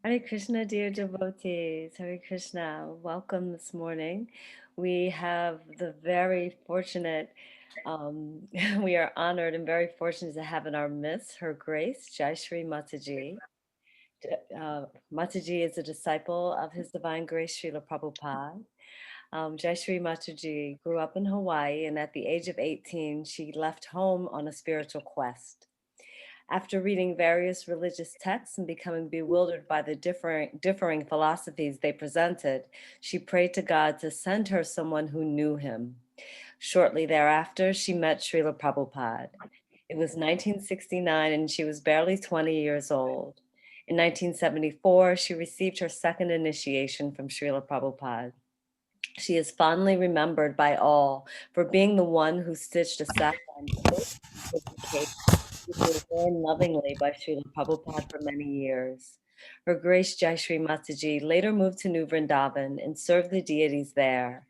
Hare Krishna, dear devotees. Hare Krishna. Welcome this morning. We have the very fortunate, we are honored and very fortunate to have in our midst Her Grace, Jayasri Mataji. Mataji is a disciple of His Divine Grace, Srila Prabhupada. Jayasri Mataji grew up in Hawaii, and at the age of 18, she left home on a spiritual quest. After reading various religious texts and becoming bewildered by the differing philosophies they presented, she prayed to God to send her someone who knew him. Shortly thereafter, she met Srila Prabhupada. It was 1969 and she was barely 20 years old. In 1974, she received her second initiation from Srila Prabhupada. She is fondly remembered by all for being the one who stitched a saffron cake, which was worn lovingly by Srila Prabhupada for many years. Her Grace Jayasri Mataji later moved to New Vrindavan and served the deities there.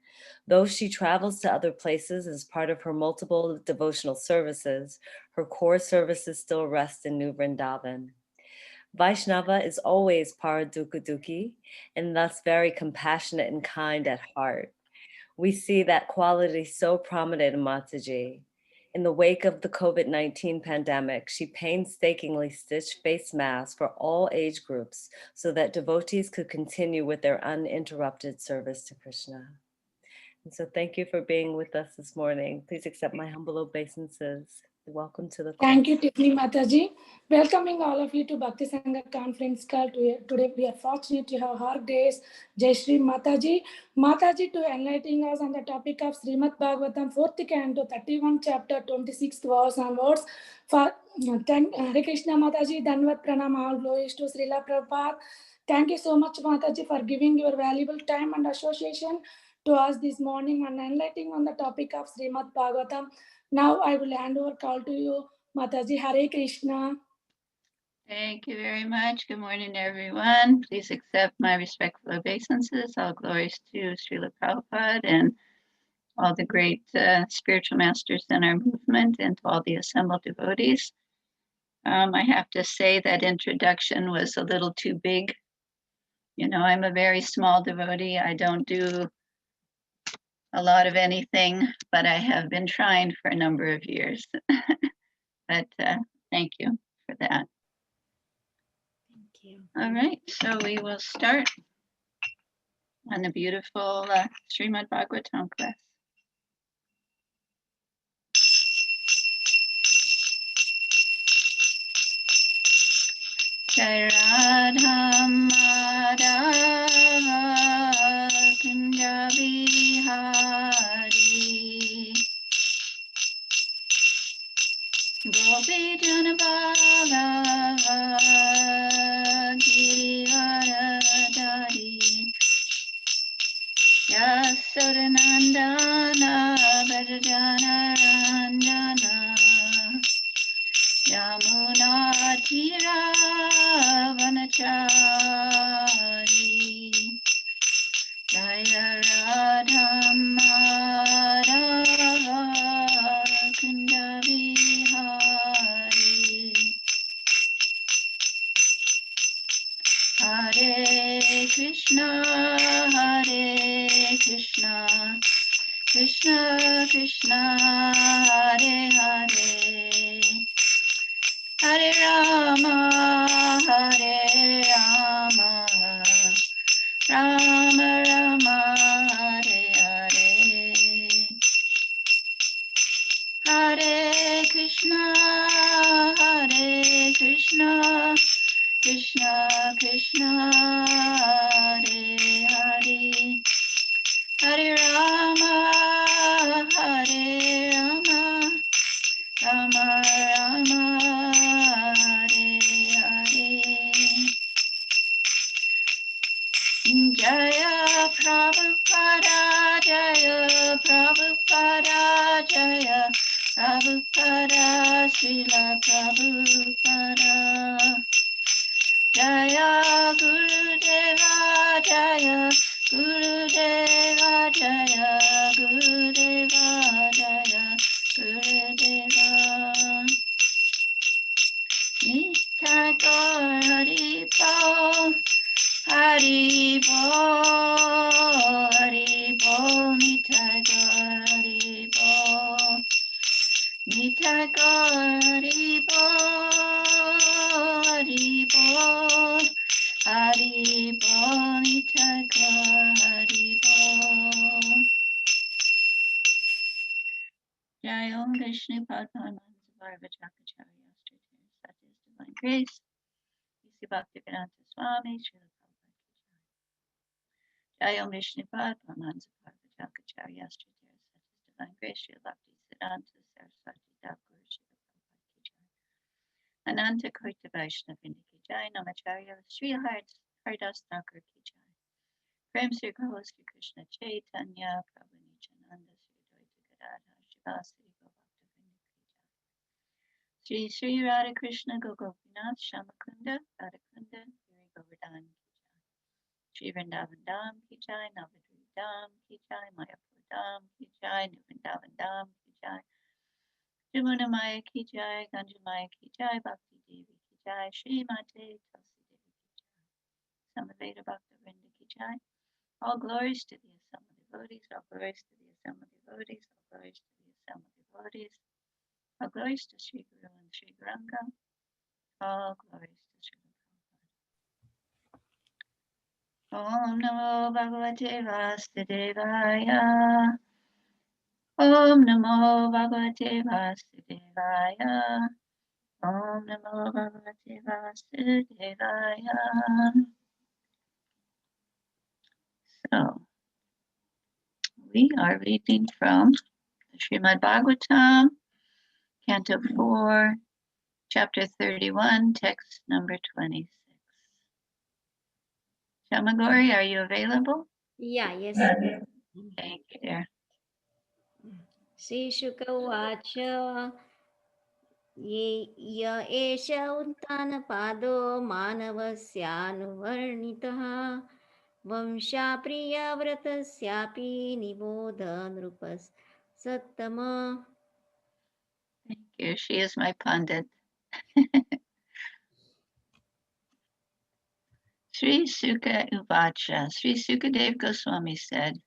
Though she travels to other places as part of her multiple devotional services, her core services still rest in New Vrindavan. Vaishnava is always Paradukudukhi and thus very compassionate and kind at heart. We see that quality so prominent in Mataji. In the wake of the COVID-19 pandemic, she painstakingly stitched face masks for all age groups so that devotees could continue with their uninterrupted service to Krishna. And so thank you for being with us this morning. Please accept my humble obeisances. Welcome to the call. Thank you, Tiffany Mataji. Welcoming all of you to Bhakti Sangha conference call. Today we are fortunate to have our grace, Jayasri Mataji. Mataji to enlightening us on the topic of Srimad Bhagavatam, 4th canto, 31 chapter, 26th verse onwards. For Hare Krishna Mataji, Dhanvat Pranam, all glories to Srila Prabhupada. Thank you so much, Mataji, for giving your valuable time and association to us this morning and enlightening on the topic of Srimad Bhagavatam. Now I will hand over call to you, Mataji. Hare Krishna. Thank you very much. Good morning, everyone. Please accept my respectful obeisances. All glories to Srila Prabhupada and all the great spiritual masters in our movement and to all the assembled devotees. I have to say that introduction was a little too big. You know, I'm a very small devotee. I don't do a lot of anything, but I have been trying for a number of years. But thank you for that. Thank you. All right, so we will start on the beautiful Srimad Bhagavatam class. Jai Radha Madhava Kunja Bihari Gopi Janabala Girivaradari Yasodanandana Bhajana Ranjana Yamuna Tira Vanachari Jaya Radha Madhava Kunda Bihari Hare Krishna Krishna Krishna Hare Hare Hare Rama Rama Rama Hare Hare Hare Krishna Krishna Krishna Hare Hare Hare Rama Rama Rama Hare Hare Jaya Prabhupada Jaya Prabhupada Jaya Prabhupada Srila Prabhupada Jaya Gurudeva Jaya Gurudeva Jaya Gurudeva Jaya Gurudeva Nitai Gaur Hari Paul Hari Bol, Hari Bol, Nitai Gaur, Hari Bol. Nitai Gaur, Hari Bol, Hari Bol. Hari Bol, Nitai Gaur, Hari Bol. Jai Om Vishnu Padma Varvachakacharya Sati Divine Grace. Isi Bhaktivedanta Swami Srila Prabhupada. Jai Om Vishnu Padma Varvachakacharya Sati Divine Grace. Srila Bhaktivedanta Saraswati Thakur Srila Prabhupada. Ananta Kurta Vaishnavini Ki Jai. Namacharya Sri Haridas Thakur Ki Jai. Prem Sri Guru Sri Krishna Chaitanya Prabhu Nityananda Sri Advaita Gadadhar Shivasri Sri Sri Radha Krishna Gopinath Shamakunda Radhakunda Giri Govardhan Sri Vrindavan Dham Ki Jai Navadri Dham Ki Jai Mayapur Dham Ki Jai New Vrindavan Dham Ki Jai Jamuna Maya Ki Jai Ganja Maya Ki Jai Bhakti Devi Ki Jai Shri Mate Tulsi Devi Ki Jai Samaveda Bhakta Vrinda Ki Jai. All glories to the assembled devotees, all glories to the assembled devotees, all glories to the assembled devotees. All glories to Sri Guru and Sri Guranga. All glories to Sri Prabhupada. Om Namo Bhagavate Vasudevaya. Om Namo Bhagavate Vasudevaya. Om Namo Bhagavate Vasudevaya. So, we are reading from the Srimad Bhagavatam, Canto 4, Chapter 31, text number 26. Shamagori, are you available? Yeah, yes. Thank you, dear. Srishuka Uvacha Ye Esha Uttanapado Manavasyanuvarnitaha Vamsha Priya Vratasyapi Nibodha Nrupas Sattama. Thank you. She is my pundit. Sri Sukha Uvacha. Sri Sukadev Goswami said,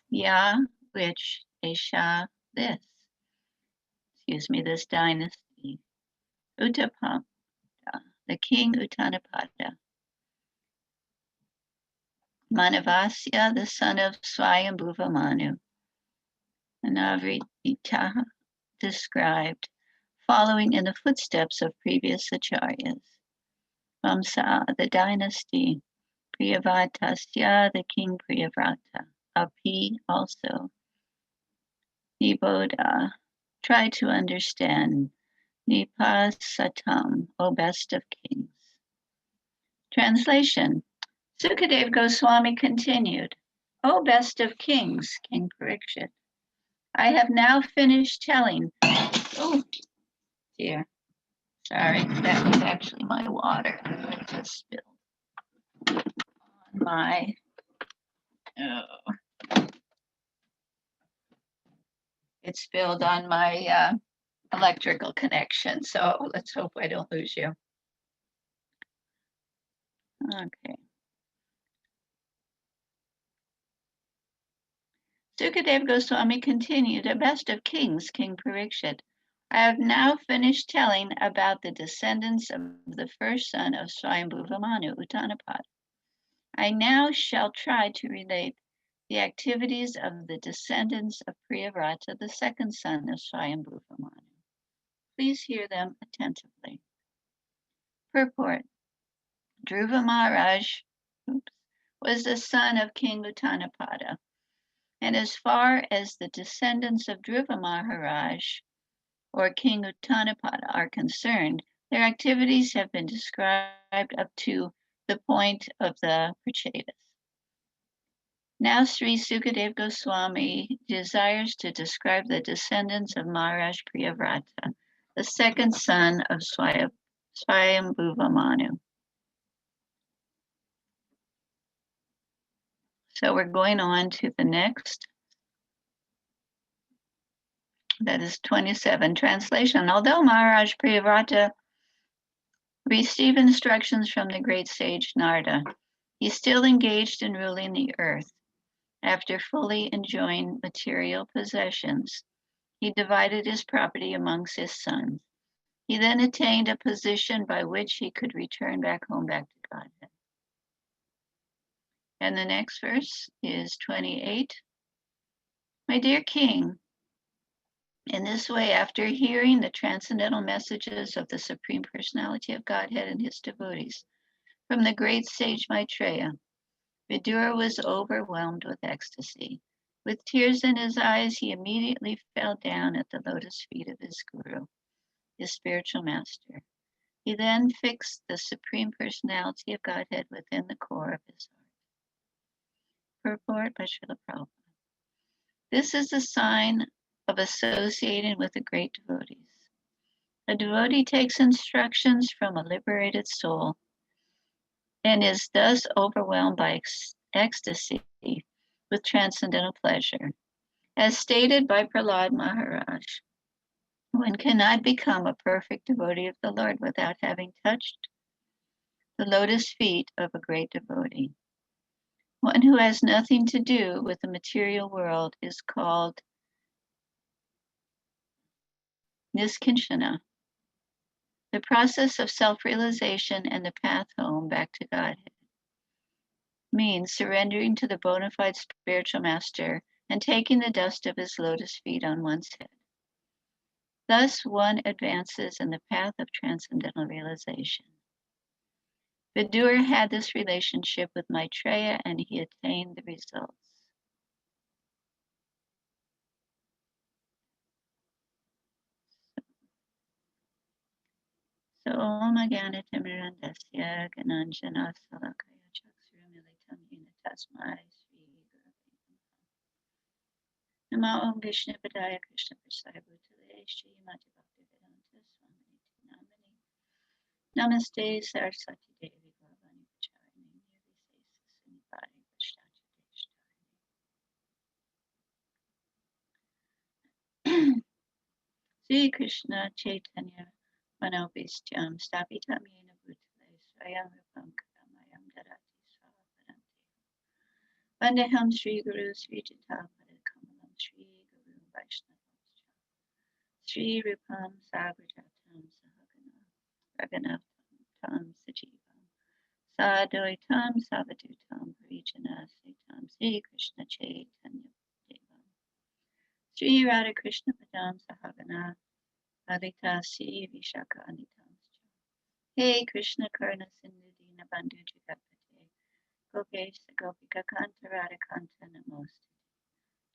Ya, which Esha, this, this dynasty, Uttapada, the king Uttanapada, Manavasya, the son of Swayambhuva Manu, and Avrita described, following in the footsteps of previous acharyas. Vamsa, the dynasty, Priyavatasya, the king Priyavrata, Api also. Niboda, try to understand. Nipasatam, O best of kings. Translation. Sukadev Goswami continued, O best of kings, King Parikshit, I have now finished telling. Oh, dear. Sorry, that was actually my water. I just spilled on my, it spilled on my electrical connection. So let's hope I don't lose you. Okay. Sukadev Goswami continued, the best of kings, King Parikshit. I have now finished telling about the descendants of the first son of Swayambhuva Manu, Uttanapada. I now shall try to relate the activities of the descendants of Priyavrata, the second son of Swayambhuva Manu. Please hear them attentively. Purport. Dhruva Maharaj was the son of King Uttanapada. And as far as the descendants of Dhruva Maharaj or King Uttanapada are concerned, their activities have been described up to the point of the Prachetas. Now Sri Sukadev Goswami desires to describe the descendants of Maharaj Priyavrata, the second son of Swayambhuva Manu. So we're going on to the next. That is 27. Translation. Although Maharaj Priyavrata received instructions from the great sage Narada, He still engaged in ruling the earth. After fully enjoying material possessions, he divided his property amongst his sons. He then attained a position by which he could return back home, back to Godhead. And the next verse is 28. My dear king, in this way, after hearing the transcendental messages of the Supreme Personality of Godhead and his devotees from the great sage Maitreya, Vidura was overwhelmed with ecstasy. With tears in his eyes, he immediately fell down at the lotus feet of his guru, his spiritual master. He then fixed the Supreme Personality of Godhead within the core of his heart. Purport by Srila Prabhupada. This is a sign of associating with the great devotees. A devotee takes instructions from a liberated soul and is thus overwhelmed by ecstasy with transcendental pleasure. As stated by Prahlad Maharaj, one cannot become a perfect devotee of the Lord without having touched the lotus feet of a great devotee. One who has nothing to do with the material world is called niskinchana. The process of self-realization and the path home back to Godhead means surrendering to the bona fide spiritual master and taking the dust of his lotus feet on one's head. Thus, one advances in the path of transcendental realization. Vidura had this relationship with Maitreya and he attained the results. So, Om Agana Timirandasya Gananjana Salakaya Chaksurumilitam Yena Tasmai Sri Guru Namo Om Vishnu Padaya Krishna Prasaya Bhutale Shri Mati Bhaktivedanta Swami Namani Namaste Saraswati Devi Gauravani Pacharini Nirvises Sunipari Vashtati Deshtari Sri Krishna Chaitanya Manopishyam Stapitam Yena Bhutale Swayam Rupam Karamayam Darati Swaparanti Vandeham Sri Guru Sri Jita Padakamalam Sri Guru Vaishnava Sri Rupam Sagrajatam Sahagana Raghunatam Sajivam Sadvaitam Savadutam Parijana Saitam Sri Krishna Chaitanya Devam Sri Radha Krishna Padam Sahagana Adita Sri Vishaka Anitam Hey Krishna Karna Sindhu Dina Bandhu Jagapate Gopesh Gopika Kanta Radha Kanta Namoste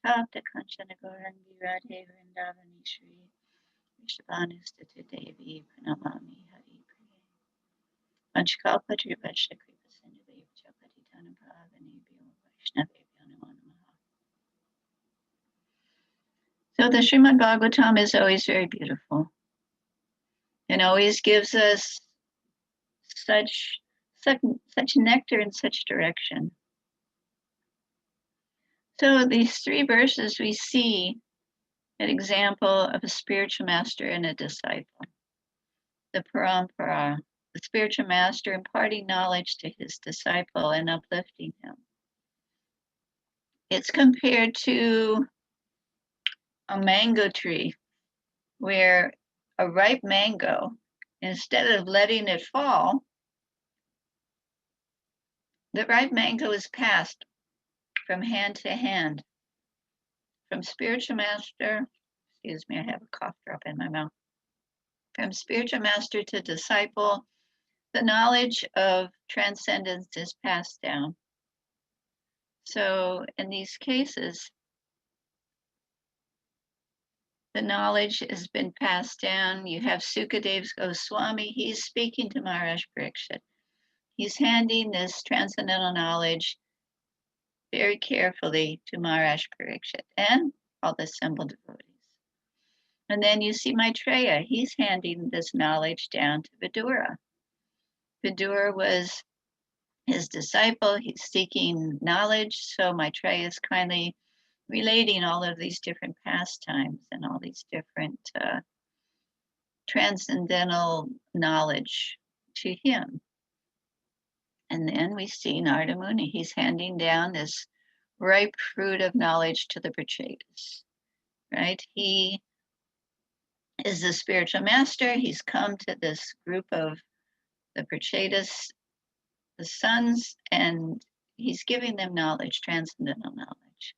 Tapta Kanchana Gaurangi Radhe Vrindavani Shri Vishvanustata Devi Pranamami Hari Priye Vanchkalpatrivasya Kripa Sindhuvevcha Patitanam Pavanebhyo Vaishnavebhyo Namo Namaha. So the Srimad Bhagavatam is always very beautiful and always gives us such nectar and such direction. So these three verses we see an example of a spiritual master and a disciple. The parampara, the spiritual master imparting knowledge to his disciple and uplifting him. It's compared to a mango tree where a ripe mango, instead of letting it fall, the ripe mango is passed from hand to hand, from spiritual master, excuse me, I have a cough drop in my mouth, from spiritual master to disciple, the knowledge of transcendence is passed down. So in these cases, the knowledge has been passed down. You have Sukadeva Goswami, he's speaking to Maharaj Parikshit. He's handing this transcendental knowledge very carefully to Maharaj Parikshit and all the assembled devotees. And then you see Maitreya, he's handing this knowledge down to Vidura. Vidura was his disciple, he's seeking knowledge, so Maitreya is kindly relating all of these different pastimes and all these different transcendental knowledge to him. And then we see Narada Muni. He's handing down this ripe fruit of knowledge to the Prachetas, right? He is the spiritual master. He's come to this group of the Prachetas, the sons, and he's giving them knowledge, transcendental knowledge.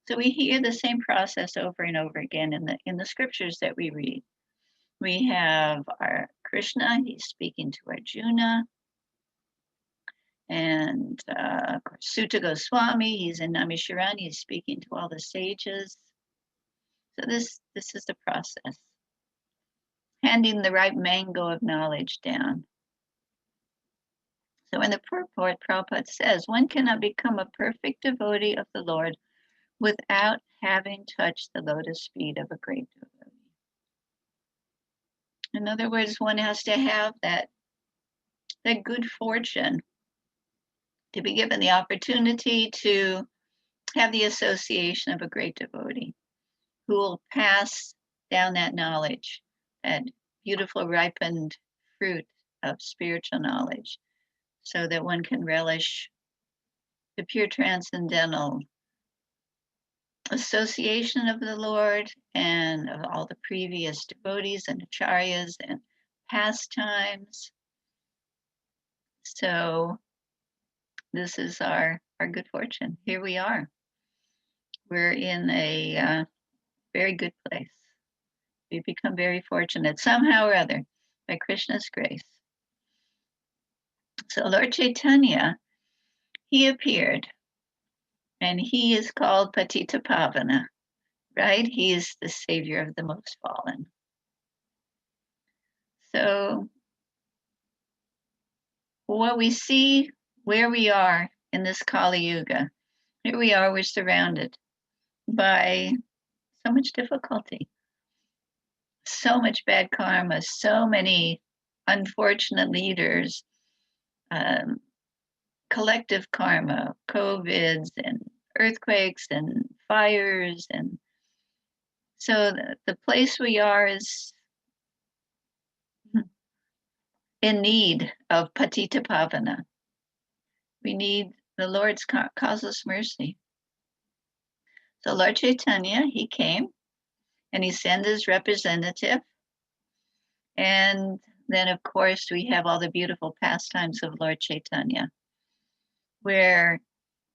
So we hear the same process over and over again in the scriptures that we read. We have our Krishna, he's speaking to Arjuna, and of course, Sutta Goswami, he's in Namisharani, he's speaking to all the sages. So this is the process, handing the ripe mango of knowledge down. So in the purport, Prabhupada says, one cannot become a perfect devotee of the Lord without having touched the lotus feet of a great devotee. In other words, one has to have that good fortune to be given the opportunity to have the association of a great devotee who will pass down that knowledge, that beautiful ripened fruit of spiritual knowledge, so that one can relish the pure transcendental association of the Lord and of all the previous devotees and acharyas and pastimes. So this is our good fortune. Here we are. We're in a very good place. We've become very fortunate somehow or other by Krishna's grace. So Lord Chaitanya, he appeared, and he is called Patita Pavana, right? He is the savior of the most fallen. So what we see, where we are in this Kali Yuga, here we are, we're surrounded by so much difficulty, so much bad karma, so many unfortunate leaders, collective karma, COVIDs and earthquakes and fires. And so the place we are is in need of Patita Pavana. We need the Lord's causeless mercy. So Lord Chaitanya, he came and he sent his representative. And then, of course, we have all the beautiful pastimes of Lord Chaitanya, where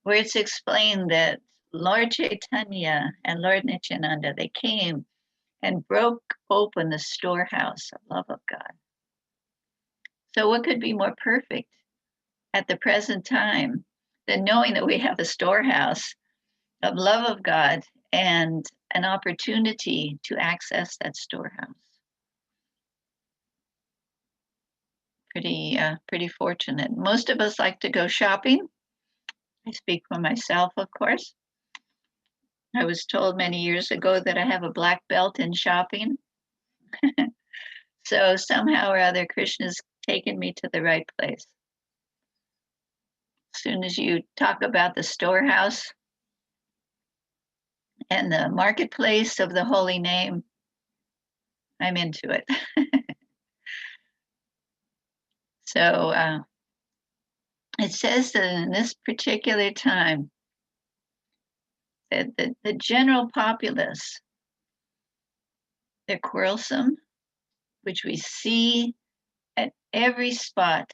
it's explained that Lord Chaitanya and Lord Nityananda, they came and broke open the storehouse of love of God. So what could be more perfect at the present time than knowing that we have a storehouse of love of God and an opportunity to access that storehouse? Pretty fortunate. Most of us like to go shopping. I speak for myself, of course. I was told many years ago that I have a black belt in shopping. So somehow or other, Krishna's taken me to the right place. As soon as you talk about the storehouse and the marketplace of the holy name, I'm into it. So it says that in this particular time, that the general populace, they're quarrelsome, which we see at every spot.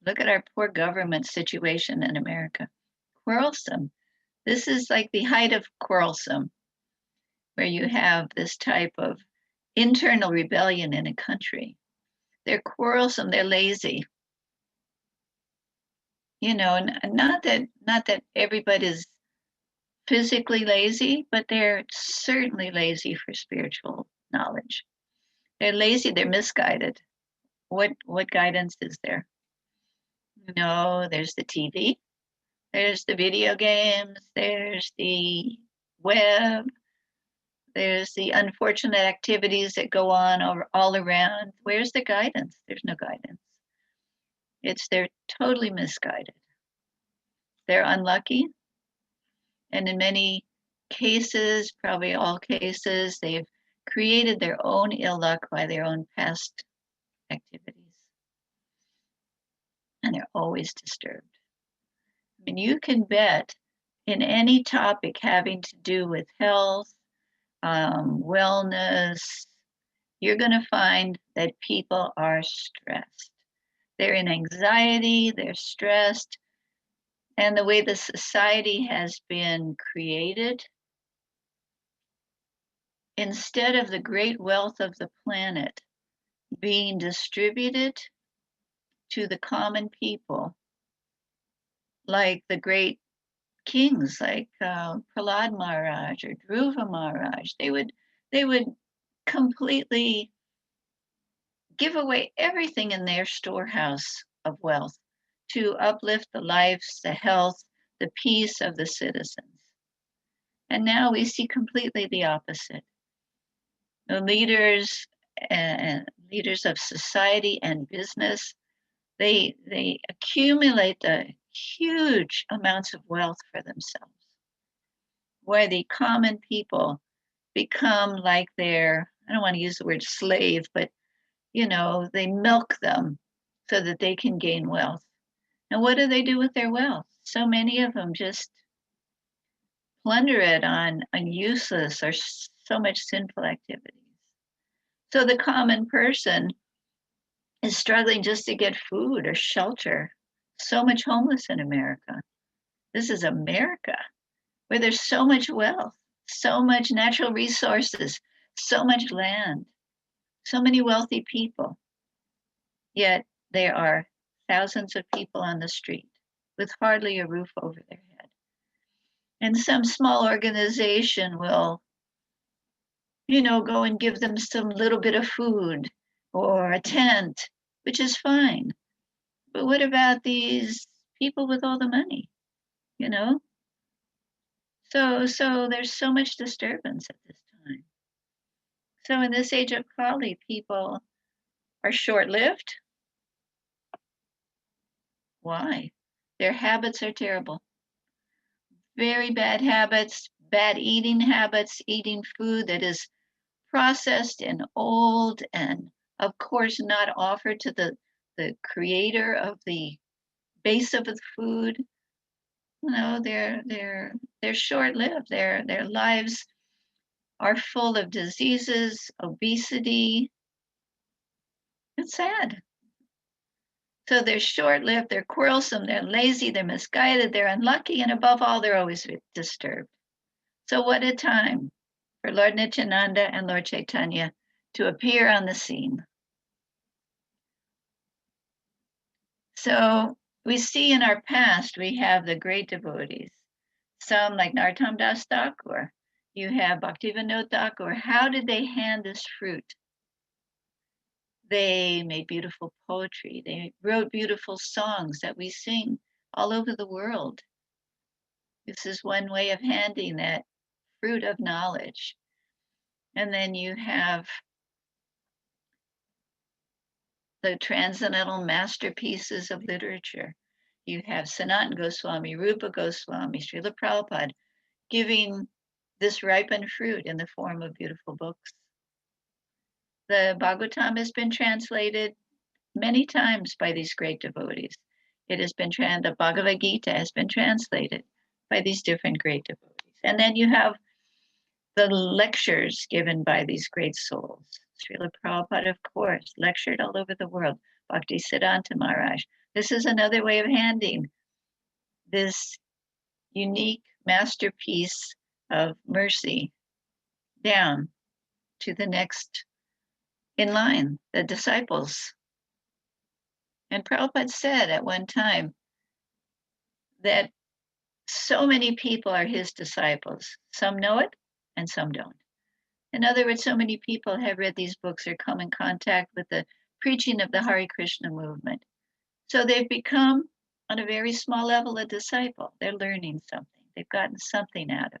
Look at our poor government situation in America. Quarrelsome. This is like the height of quarrelsome, where you have this type of internal rebellion in a country. They're quarrelsome, they're lazy. You know, not that everybody's physically lazy, but they're certainly lazy for spiritual knowledge. They're lazy, they're misguided. What guidance is there? No, there's the TV, there's the video games, there's the web, there's the unfortunate activities that go on all around. Where's the guidance? There's no guidance. They're totally misguided. They're unlucky. And in many cases, probably all cases, they've created their own ill luck by their own past activities. and they're always disturbed. I mean, you can bet in any topic having to do with health, wellness, you're going to find that people are stressed. They're in anxiety, they're stressed, and the way the society has been created, instead of the great wealth of the planet being distributed to the common people, like the great kings, like Prahlad Maharaj or Dhruva Maharaj, they would completely give away everything in their storehouse of wealth to uplift the lives, the health, the peace of the citizens. And now we see completely the opposite. The leaders and leaders of society and business, they accumulate the huge amounts of wealth for themselves, where the common people become like their, I don't want to use the word slave, but they milk them so that they can gain wealth. And what do they do with their wealth? So many of them just plunder it on useless or so much sinful activities. So the common person is struggling just to get food or shelter. So much homeless in America. This is America, where there's so much wealth, so much natural resources, so much land, so many wealthy people. Yet there are thousands of people on the street with hardly a roof over their head. And some small organization will, go and give them some little bit of food or a tent, which is fine. But what about these people with all the money, So there's so much disturbance at this time. So in this age of Kali, people are short-lived. Why? Their habits are terrible. Very bad habits, bad eating habits, eating food that is processed and old and of course not offered to the creator of the base of the food. They're short-lived. Their lives are full of diseases, obesity. It's sad. So they're short-lived, they're quarrelsome, they're lazy, they're misguided, they're unlucky, and above all, they're always disturbed. So what a time for Lord Nityananda and Lord Chaitanya to appear on the scene. So we see in our past, we have the great devotees, some like Narottam Das Thakur, you have Bhaktivinoda Thakur. How did they hand this fruit? They made beautiful poetry. They wrote beautiful songs that we sing all over the world. This is one way of handing that fruit of knowledge. And then you have the transcendental masterpieces of literature. You have Sanatana Goswami, Rupa Goswami, Srila Prabhupada giving this ripened fruit in the form of beautiful books. The Bhagavatam has been translated many times by these great devotees. It has been the Bhagavad Gita has been translated by these different great devotees. And then you have the lectures given by these great souls. Srila Prabhupada, of course, lectured all over the world. Bhaktisiddhanta Maharaj. This is another way of handing this unique masterpiece of mercy down to the next in line, the disciples. And Prabhupada said at one time that so many people are his disciples. Some know it and some don't. In other words, so many people have read these books or come in contact with the preaching of the Hare Krishna movement. So they've become, on a very small level, a disciple. They're learning something. They've gotten something out of it.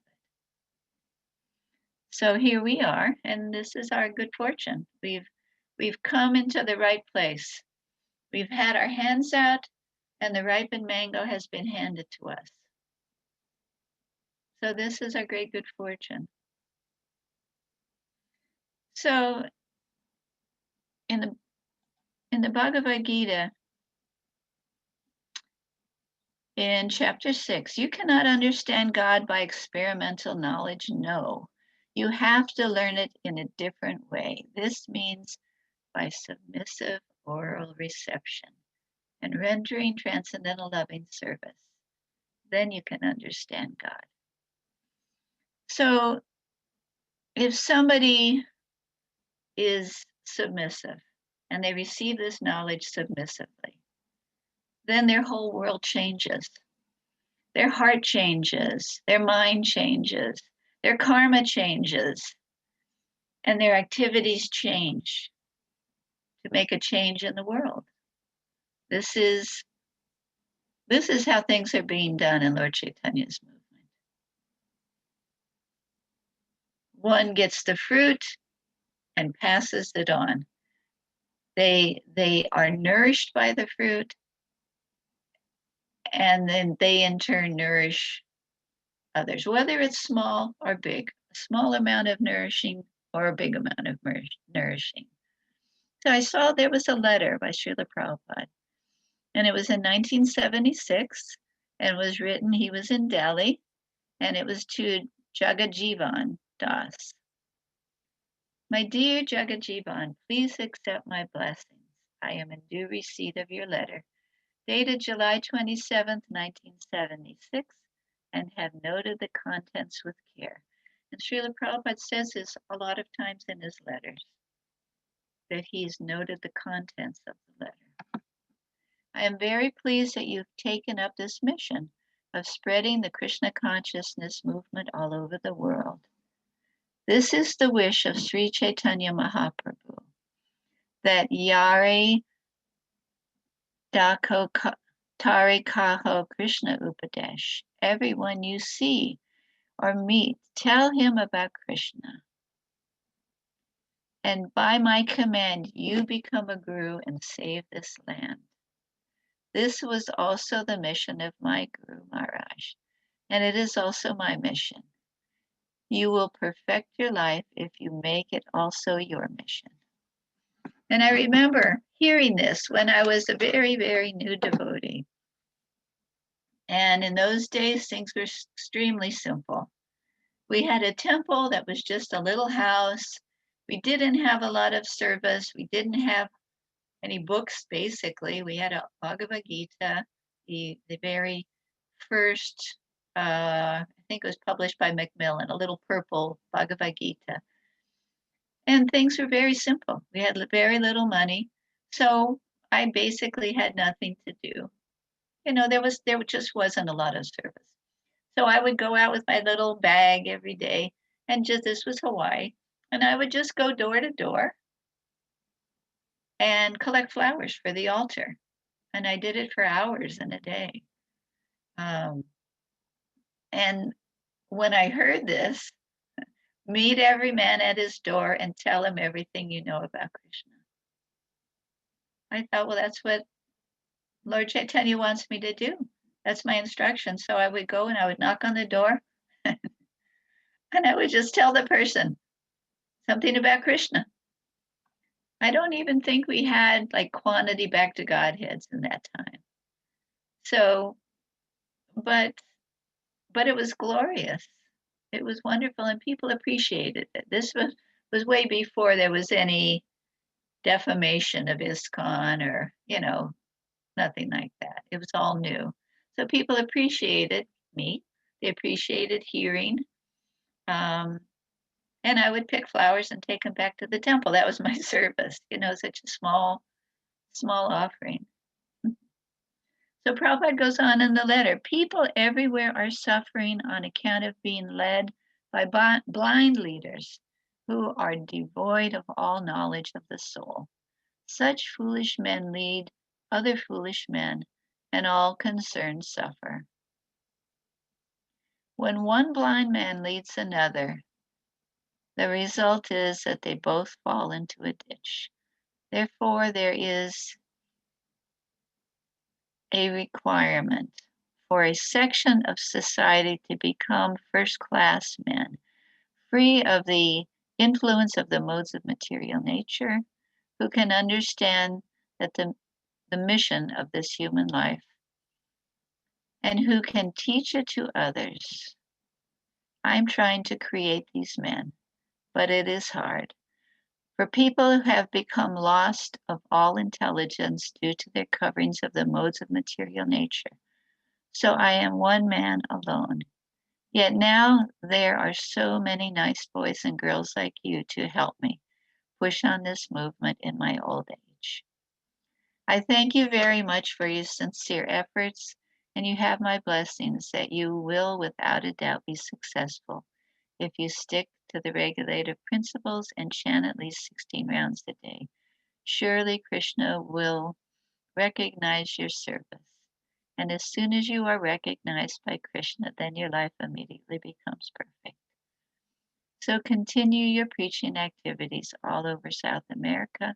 So here we are, and this is our good fortune. We've come into the right place. We've had our hands out, and the ripened mango has been handed to us. So this is our great good fortune. So in the Bhagavad Gita, in chapter 6, you cannot understand God by experimental knowledge. No, you have to learn it in a different way. This means by submissive oral reception and rendering transcendental loving service. Then you can understand God. So if somebody is submissive and they receive this knowledge submissively, then their whole world changes. Their heart changes, their mind changes, their karma changes, and their activities change to make a change in the world. This is how things are being done in Lord Chaitanya's movement. One gets the fruit and passes it on. They are nourished by the fruit, and then they in turn nourish others, whether it's small or big, a small amount of nourishing or a big amount of nourishing. So I saw there was a letter by Srila Prabhupada, and it was in 1976, and was written, he was in Delhi, and it was to Jagajivan Das. My dear Jagajivan, please accept my blessings. I am in due receipt of your letter, dated July 27th, 1976, and have noted the contents with care. And Srila Prabhupada says this a lot of times in his letters, that he's noted the contents of the letter. I am very pleased that you've taken up this mission of spreading the Krishna consciousness movement all over the world. This is the wish of Sri Chaitanya Mahaprabhu, that Yari Dako Tari Kaho Krishna Upadesh, everyone you see or meet, tell him about Krishna. And by my command, you become a guru and save this land. This was also the mission of my Guru Maharaj, and it is also my mission. You will perfect your life if you make it also your mission. And I remember hearing this when I was a very, very new devotee. And in those days, things were extremely simple. We had a temple that was just a little house. We didn't have a lot of service. We didn't have any books, basically. We had a Bhagavad Gita, the very first, I think it was published by Macmillan, a little purple Bhagavad Gita. And things were very simple. We had very little money. So I basically had nothing to do. You know, there just wasn't a lot of service. So I would go out with my little bag every day, and this was Hawaii, and I would just go door to door and collect flowers for the altar. And I did it for hours in a day. And when I heard this, meet every man at his door and tell him everything you know about Krishna. I thought, well, that's what Lord Chaitanya wants me to do. That's my instruction. So I would go and I would knock on the door and I would just tell the person something about Krishna. I don't even think we had like quantity back to Godheads in that time. So, but it was glorious. It was wonderful and people appreciated it. This was way before there was any defamation of ISKCON or, nothing like that. It was all new. So people appreciated me. They appreciated hearing. And I would pick flowers and take them back to the temple. That was my service, such a small offering. So Prabhupada goes on in the letter, people everywhere are suffering on account of being led by blind leaders who are devoid of all knowledge of the soul. Such foolish men lead other foolish men, and all concerned suffer. When one blind man leads another, the result is that they both fall into a ditch. Therefore, there is a requirement for a section of society to become first-class men, free of the influence of the modes of material nature, who can understand that the mission of this human life and who can teach it to others. I'm trying to create these men, but it is hard. For people who have become lost of all intelligence due to their coverings of the modes of material nature. So I am one man alone. Yet now there are so many nice boys and girls like you to help me push on this movement in my old age. I thank you very much for your sincere efforts, and you have my blessings that you will without a doubt be successful if you stick to the regulative principles and chant at least 16 rounds a day. Surely Krishna will recognize your service. And as soon as you are recognized by Krishna, then your life immediately becomes perfect. So continue your preaching activities all over South America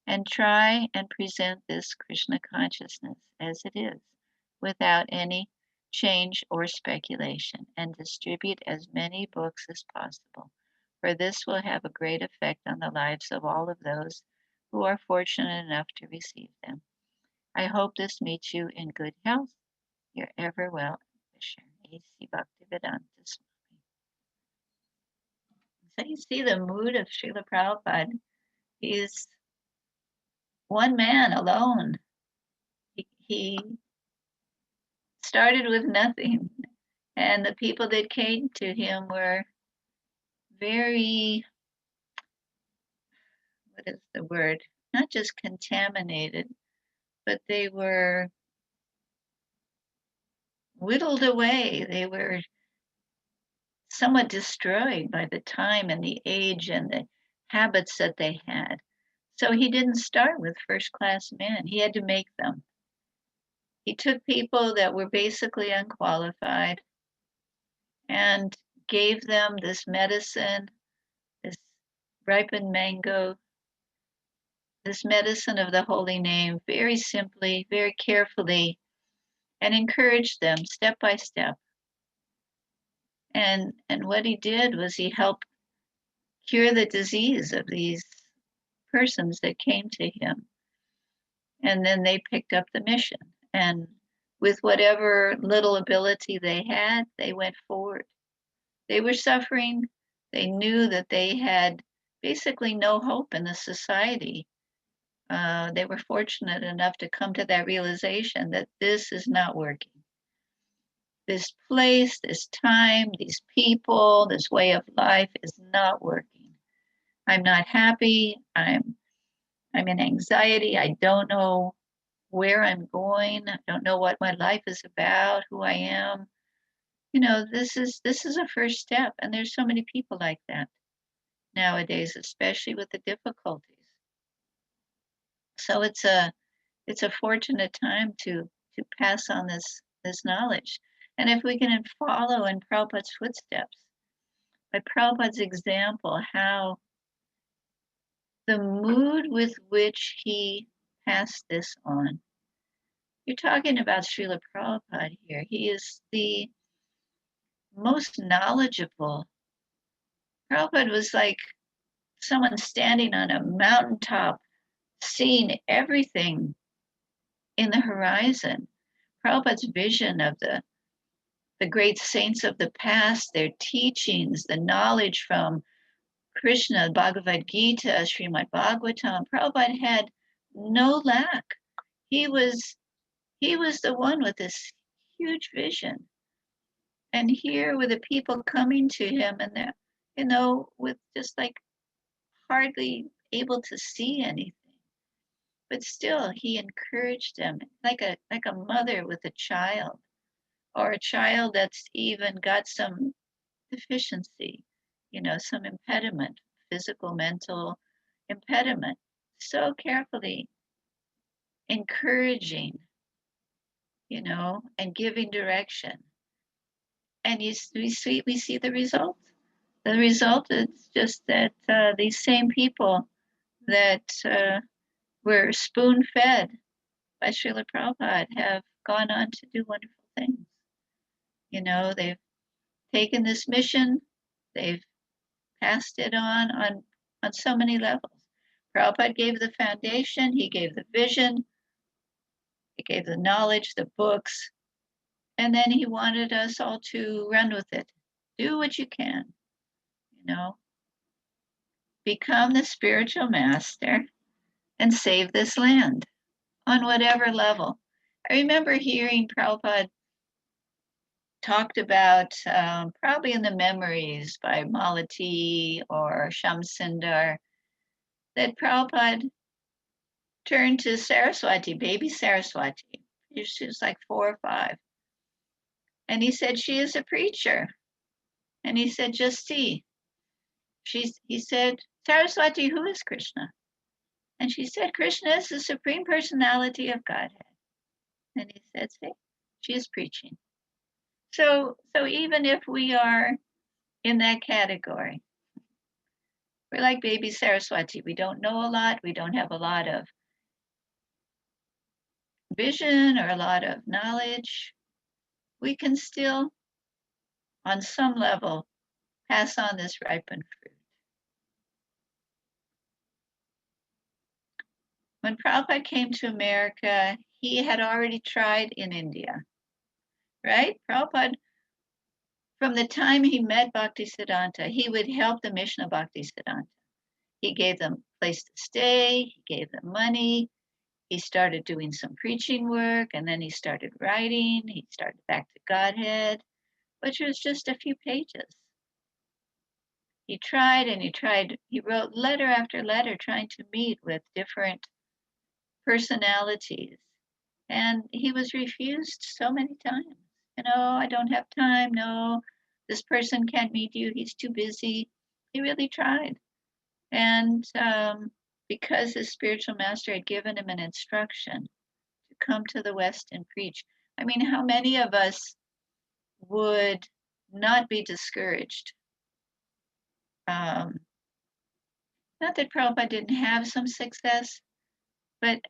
and try and present this Krishna consciousness as it is, without any change or speculation, and distribute as many books as possible, for this will have a great effect on the lives of all of those who are fortunate enough to receive them. I hope this meets you in good health. Your ever well wisher, A.C. Bhaktivedanta Swami. So you see the mood of Srila Prabhupada. He's one man alone. He started with nothing, and the people that came to him were very, what is the word? Not just contaminated, but they were whittled away. They were somewhat destroyed by the time and the age and the habits that they had. So he didn't start with first class men. He had to make them. He took people that were basically unqualified and gave them this medicine, this ripened mango, this medicine of the holy name, very simply, very carefully, and encouraged them step by step. And what he did was he helped cure the disease of these persons that came to him. And then they picked up the mission. And with whatever little ability they had, they went forward. They were suffering. They knew that they had basically no hope in the society. They were fortunate enough to come to that realization that this is not working. This place, this time, these people, this way of life is not working. I'm not happy. I'm in anxiety. I don't know where I'm going. I don't know what my life is about, who I am. You know, this is a first step, and there's so many people like that nowadays, especially with the difficulties. So it's a fortunate time to pass on this knowledge. And if we can follow in Prabhupada's footsteps, by Prabhupada's example, how the mood with which he passed this on. You're talking about Srila Prabhupada here. He is the most knowledgeable. Prabhupada was like someone standing on a mountaintop, seeing everything in the horizon. Prabhupada's vision of the great saints of the past, their teachings, the knowledge from Krishna, Bhagavad Gita, Srimad Bhagavatam. Prabhupada had no lack. He was the one with this huge vision. And here were the people coming to him and they're, with just like hardly able to see anything. But still he encouraged them like a mother with a child, or a child that's even got some deficiency, some impediment, physical, mental impediment. So carefully encouraging, and giving direction. And we see the result. The result is just that these same people that were spoon-fed by Srila Prabhupada have gone on to do wonderful things. They've taken this mission, they've passed it on so many levels. Prabhupada gave the foundation, he gave the vision, he gave the knowledge, the books, And then he wanted us all to run with it. Do what you can, become the spiritual master and save this land on whatever level. I remember hearing Prabhupada talked about, probably in the memories by Malati or Shamsundar, that Prabhupada turned to Saraswati, baby Saraswati. She was like 4 or 5. And he said, she is a preacher. And he said, just see. He said, Saraswati, who is Krishna? And she said, Krishna is the Supreme Personality of Godhead. And he said, see, she is preaching. So even if we are in that category, we're like baby Saraswati. We don't know a lot. We don't have a lot of vision or a lot of knowledge. We can still, on some level, pass on this ripened fruit. When Prabhupada came to America, he had already tried in India, right? Prabhupada, from the time he met Bhaktisiddhanta, he would help the mission of Bhaktisiddhanta. He gave them a place to stay, he gave them money, he started doing some preaching work, and then he started writing, he started Back to Godhead, which was just a few pages. He tried and he tried, he wrote letter after letter trying to meet with different personalities. And he was refused so many times. I don't have time. No, this person can't meet you. He's too busy. He really tried. And because his spiritual master had given him an instruction to come to the West and preach, I mean, how many of us would not be discouraged? Not that Prabhupada didn't have some success, but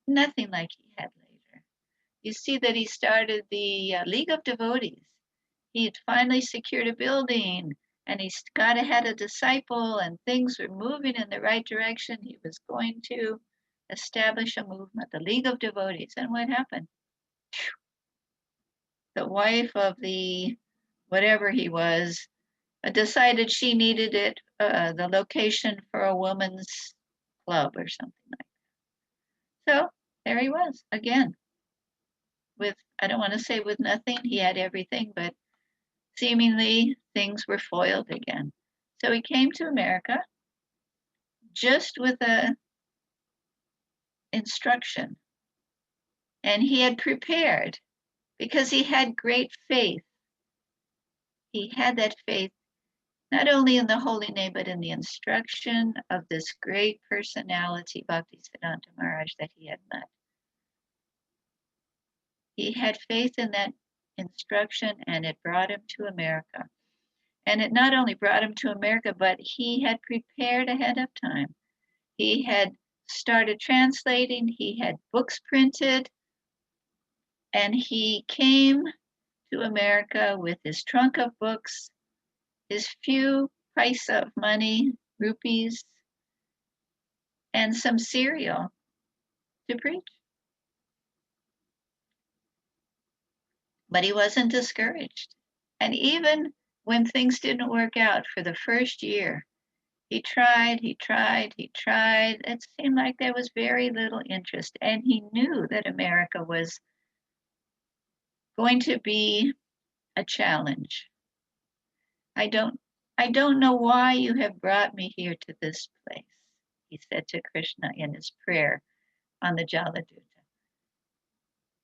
nothing like he had later. You see that he started the League of Devotees. He had finally secured a building and he got ahead a disciple and things were moving in the right direction. He was going to establish a movement, the League of Devotees. And what happened? The wife of the whatever he was decided she needed it, the location for a woman's club or something like that. So there he was again with, I don't want to say with nothing, he had everything, but seemingly things were foiled again. So he came to America just with a instruction. And he had prepared because he had great faith. He had that faith not only in the holy name, but in the instruction of this great personality, Bhaktisiddhanta Maharaj, that he had met. He had faith in that instruction and it brought him to America. And it not only brought him to America, but he had prepared ahead of time. He had started translating, he had books printed, and he came to America with his trunk of books, his few paisa of money, rupees, and some cereal to preach. But he wasn't discouraged. And even when things didn't work out for the first year, he tried. It seemed like there was very little interest. And he knew that America was going to be a challenge. I don't know why you have brought me here to this place, he said to Krishna in his prayer on the Jaladuta.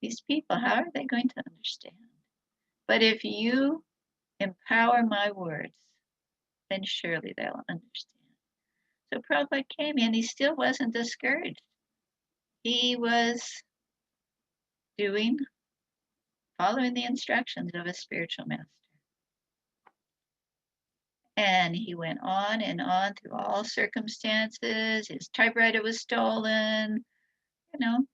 These people, how are they going to understand? But if you empower my words, then surely they'll understand. So Prabhupada came in, he still wasn't discouraged. He was following the instructions of a spiritual master. And he went on and on through all circumstances. His typewriter was stolen, And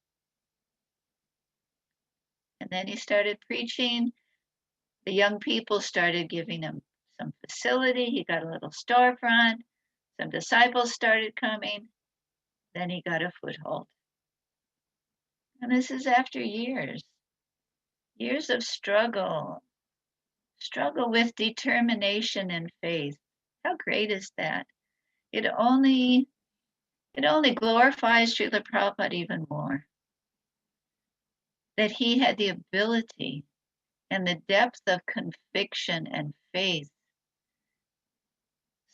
then he started preaching. The young people started giving him some facility. He got a little storefront. Some disciples started coming. Then he got a foothold. And this is after years years of struggle with determination and faith. How great is that? It only glorifies Srila Prabhupada even more, that he had the ability and the depth of conviction and faith.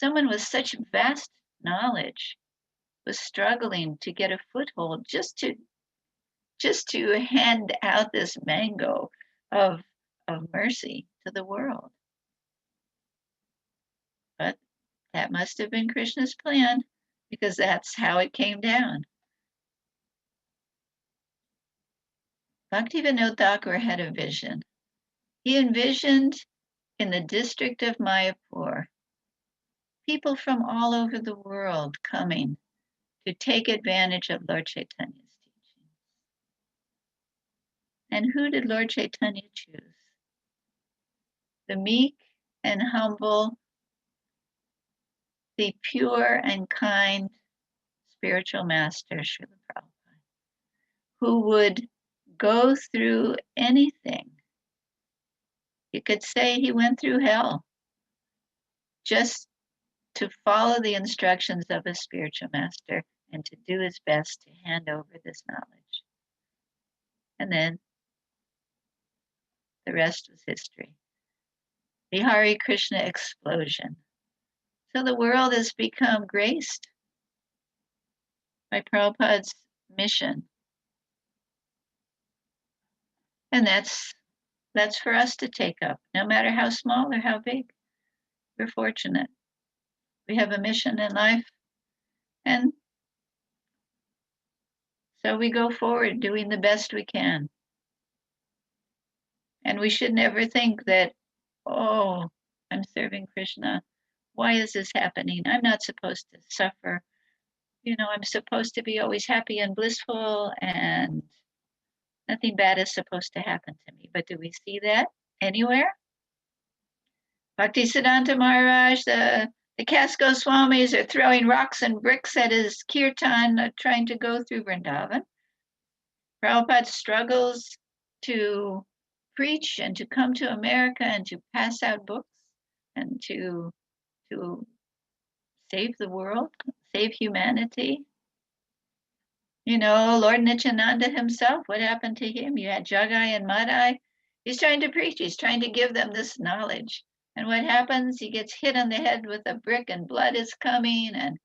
Someone with such vast knowledge was struggling to get a foothold just to hand out this mango of mercy to the world. But that must have been Krishna's plan, because that's how it came down. Bhaktivinoda Thakur had a vision. He envisioned in the district of Mayapur people from all over the world coming to take advantage of Lord Chaitanya's teaching. And who did Lord Chaitanya choose? The meek and humble, the pure and kind spiritual master, Srila Prabhupada, who would go through anything. You could say he went through hell just to follow the instructions of a spiritual master and to do his best to hand over this knowledge. And then the rest was history. The Hare Krishna explosion. So the world has become graced by Prabhupada's mission. And that's for us to take up, no matter how small or how big. We're fortunate. We have a mission in life, and so we go forward doing the best we can. And we should never think that, oh, I'm serving Krishna. Why is this happening? I'm not supposed to suffer. I'm supposed to be always happy and blissful, and nothing bad is supposed to happen to me. But do we see that anywhere? Bhaktisiddhanta Maharaj, the caste Goswamis are throwing rocks and bricks at his kirtan, trying to go through Vrindavan. Prabhupada struggles to preach and to come to America and to pass out books and to save the world, save humanity. Lord Nityananda himself, what happened to him? You had Jagai and Madai. He's trying to preach. He's trying to give them this knowledge. And what happens? He gets hit on the head with a brick and blood is coming. And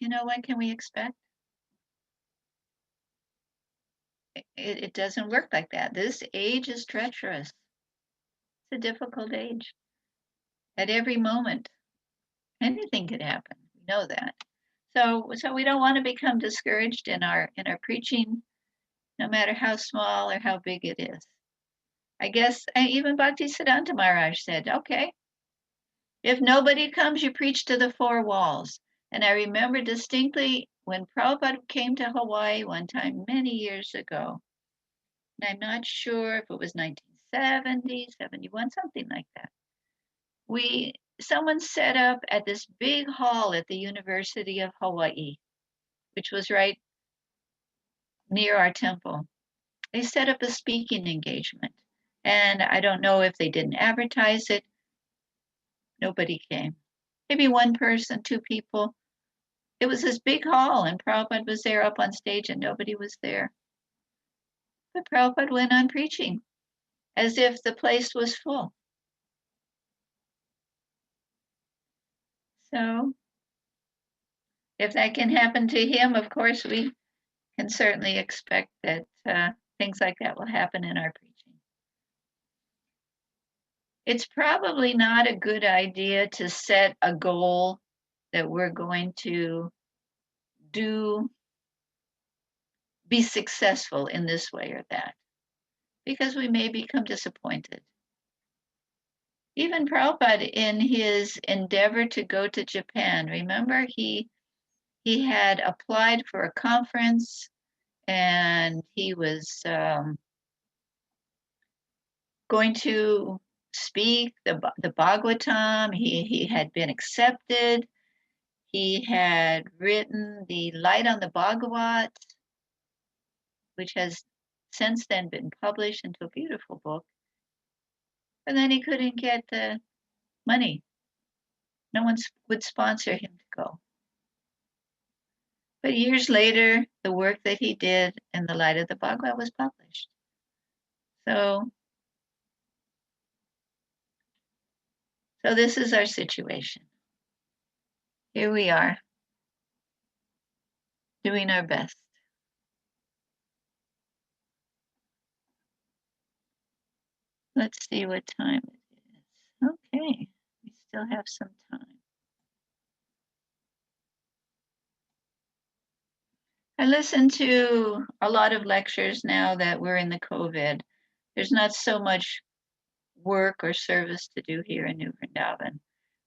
what can we expect? It doesn't work like that. This age is treacherous. It's a difficult age. At every moment, anything could happen. We know that. So we don't want to become discouraged in our preaching, no matter how small or how big it is. I guess even Bhaktisiddhanta Maharaj said, okay, if nobody comes, you preach to the four walls. And I remember distinctly when Prabhupada came to Hawaii one time many years ago, and I'm not sure if it was 1970, 71, something like that. Someone set up at this big hall at the University of Hawaii, which was right near our temple. They set up a speaking engagement. And I don't know if they didn't advertise it. Nobody came. Maybe one person, two people. It was this big hall, and Prabhupada was there up on stage, and nobody was there. But Prabhupada went on preaching as if the place was full. So if that can happen to him, of course, we can certainly expect that things like that will happen in our preaching. It's probably not a good idea to set a goal that we're going to be successful in this way or that, because we may become disappointed. Even Prabhupada, in his endeavor to go to Japan, remember he had applied for a conference, and he was going to speak the Bhagavatam. He had been accepted. He had written the Light on the Bhagavat, which has since then been published into a beautiful book. But then he couldn't get the money. No one would sponsor him to go. But years later, the work that he did in the light of the Bhagavad was published. So this is our situation. Here we are, doing our best. Let's see what time it is. Okay, we still have some time. I listen to a lot of lectures now that we're in the COVID. There's not so much work or service to do here in New Vrindavan.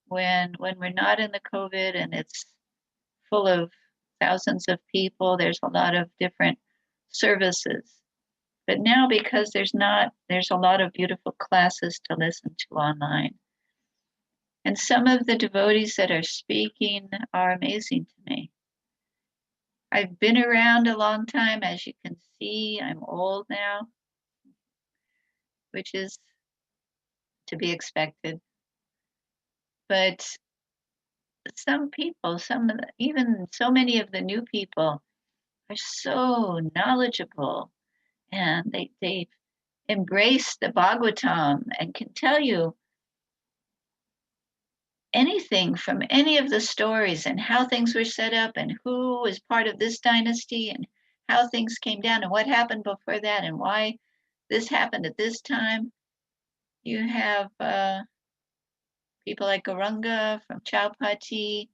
When we're not in the COVID and it's full of thousands of people, there's a lot of different services. But now, because there's a lot of beautiful classes to listen to online. And some of the devotees that are speaking are amazing to me. I've been around a long time. As you can see, I'm old now, which is to be expected. But some people, even so many of the new people are so knowledgeable, and they've embraced the Bhagavatam and can tell you anything from any of the stories and how things were set up and who was part of this dynasty and how things came down and what happened before that and why this happened at this time. You have people like Gauranga from Chaupati.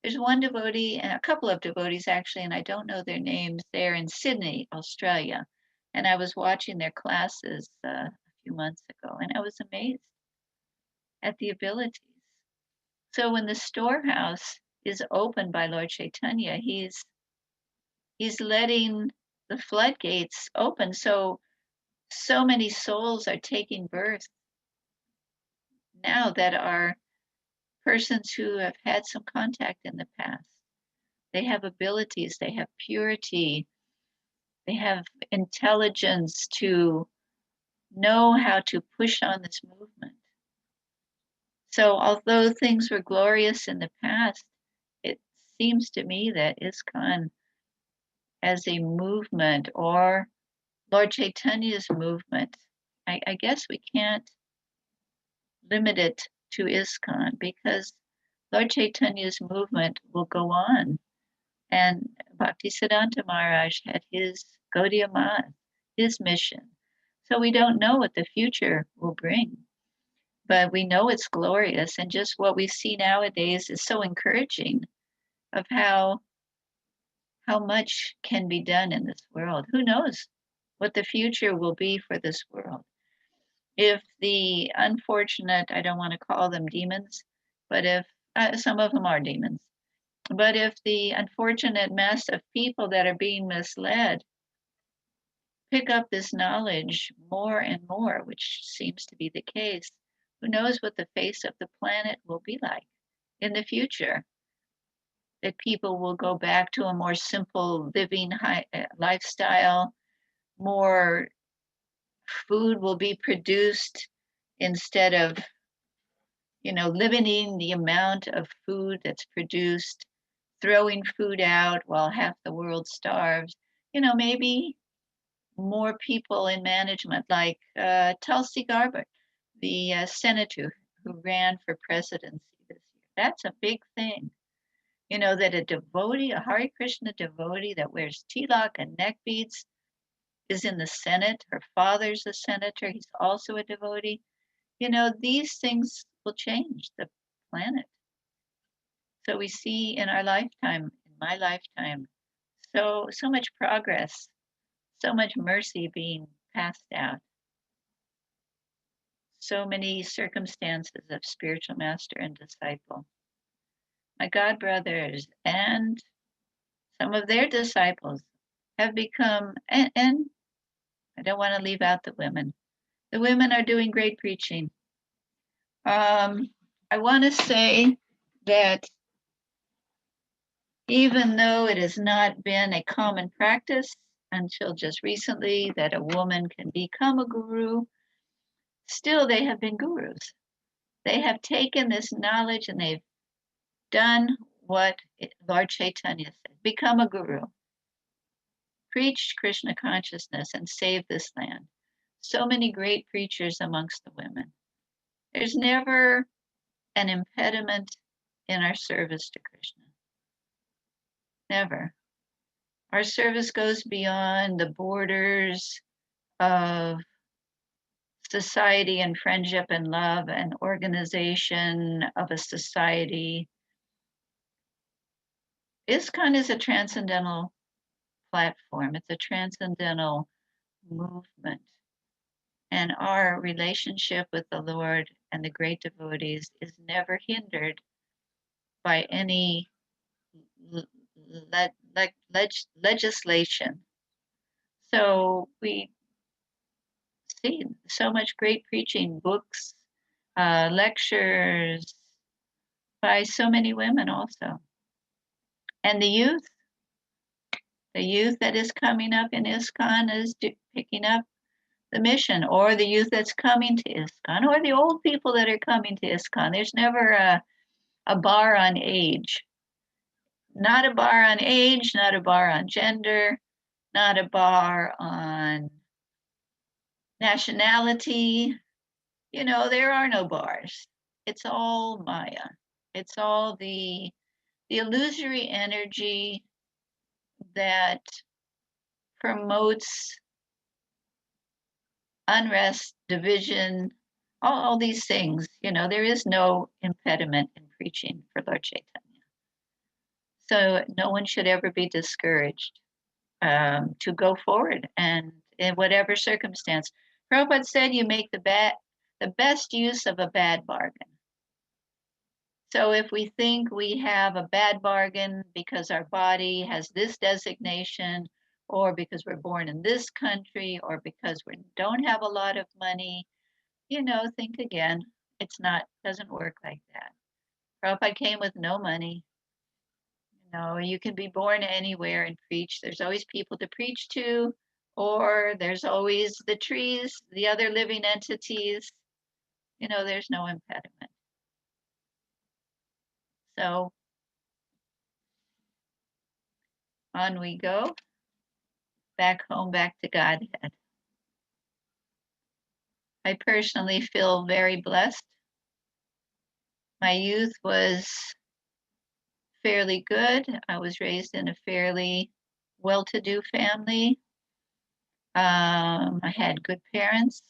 There's one devotee and a couple of devotees actually, and I don't know their names. They're in Sydney, Australia. And I was watching their classes a few months ago, and I was amazed at the abilities. So when the storehouse is opened by Lord Chaitanya, he's letting the floodgates open. So many souls are taking birth now that are persons who have had some contact in the past. They have abilities, they have purity, they have intelligence to know how to push on this movement. So although things were glorious in the past, it seems to me that ISKCON as a movement, or Lord Chaitanya's movement, I guess we can't limit it to ISKCON because Lord Chaitanya's movement will go on. And Bhaktisiddhanta Maharaj had his Gaudiya Math, his mission. So we don't know what the future will bring, but we know it's glorious. And just what we see nowadays is so encouraging of how much can be done in this world. Who knows what the future will be for this world? If the unfortunate, I don't want to call them demons, but if some of them are demons, but if the unfortunate mass of people that are being misled pick up this knowledge more and more, which seems to be the case, who knows what the face of the planet will be like in the future? That people will go back to a more simple living lifestyle, more food will be produced instead of, limiting the amount of food that's produced, throwing food out while half the world starves. Maybe more people in management, like Tulsi Gabbard, the senator who ran for presidency this year. That's a big thing. That a devotee, a Hare Krishna devotee that wears tilak and neck beads is in the Senate. Her father's a senator. He's also a devotee. These things will change the planet. So we see in our lifetime, in my lifetime, so much progress, so much mercy being passed out. So many circumstances of spiritual master and disciple. My God brothers and some of their disciples have become, and I don't want to leave out the women. The women are doing great preaching. I want to say that even though it has not been a common practice until just recently that a woman can become a guru. Still, they have been gurus. They have taken this knowledge and they've done what Lord Chaitanya said, become a guru, preach Krishna consciousness and save this land. So many great preachers amongst the women. There's never an impediment in our service to Krishna. Never. Our service goes beyond the borders of society and friendship and love and organization of a society. ISKCON is a transcendental platform. It's a transcendental movement. And our relationship with the Lord and the great devotees is never hindered by any legislation. So we see so much great preaching, books, lectures by so many women also. And the youth that is coming up in ISKCON is picking up the mission, or the youth that's coming to ISKCON, or the old people that are coming to ISKCON. There's never a bar on age. Not a bar on age, not a bar on gender, not a bar on nationality. There are no bars. It's all Maya. It's all the illusory energy that promotes unrest, division, all these things. There is no impediment in preaching for Lord Chaitanya. So no one should ever be discouraged to go forward, and in whatever circumstance. Prabhupada said you make the best use of a bad bargain. So if we think we have a bad bargain because our body has this designation, or because we're born in this country, or because we don't have a lot of money, think again. Doesn't work like that. Prabhupada came with no money. You can be born anywhere and preach. There's always people to preach to, or there's always the trees, the other living entities. There's no impediment. So on we go, back home, back to Godhead. I personally feel very blessed. My youth was fairly good. I was raised in a fairly well-to-do family. I had good parents,